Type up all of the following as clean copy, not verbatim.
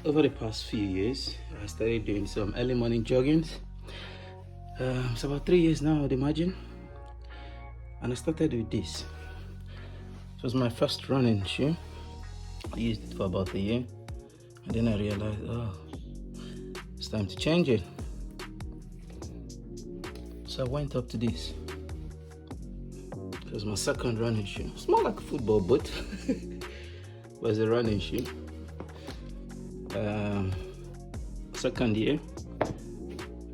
Over the past few years, I started doing some early morning joggings. It's about 3 years now, I'd imagine. And I started with this. It was my first running shoe. I used it for about a year. And then I realized, oh, it's time to change it. So I went up to this. It was my second running shoe. It's more like a football boot. It was a running shoe. Second year,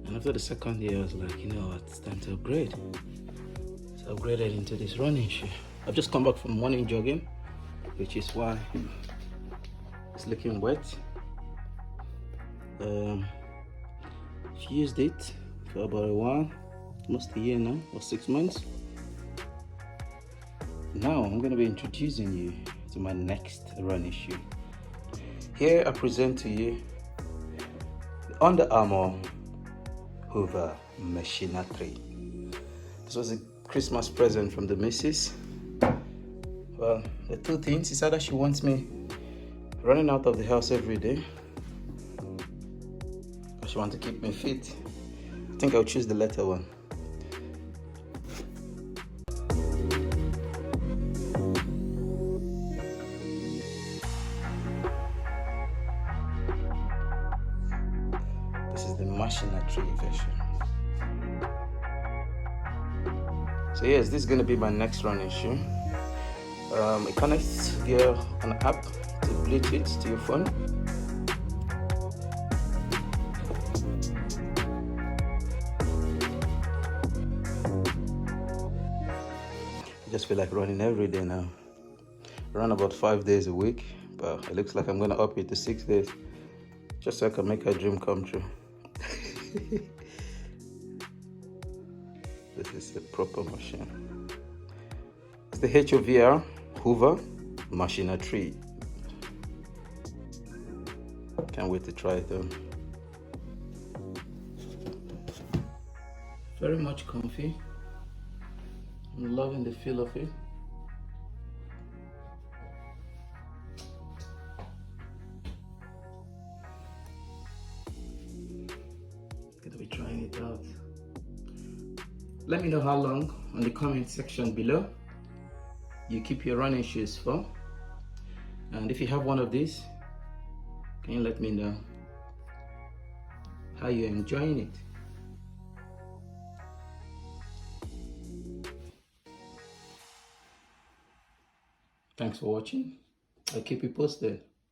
and after the second year I was like, you know what, it's time to upgrade. So I upgraded into this running shoe. I've just come back from morning jogging, which is why it's looking wet. I've used it for about a while, almost a year now, or 6 months. Now I'm going to be introducing you to my next running shoe. Here I present to you the Under Armour HOVR Machina 3. This was a Christmas present from the missus. Well, the two things is either she wants me running out of the house every day, or she wants to keep me fit. I think I'll choose the latter one. This is the Machina 3 version. So yes, this is going to be my next running shoe. It connects via an app to Bluetooth to your phone. I just feel like running every day now. I run about 5 days a week, but it looks like I'm going to up it to 6 days, just so I can make a dream come true. This is the proper machine. It's the HOVR HOVR Machina 3. Can't wait to try it though. Very much comfy. I'm loving the feel of it. Gonna be trying it out. Let me know how long on the comment section below you keep your running shoes for, and if you have one of these, can you let me know how you're enjoying it. Thanks for watching. I'll keep you posted.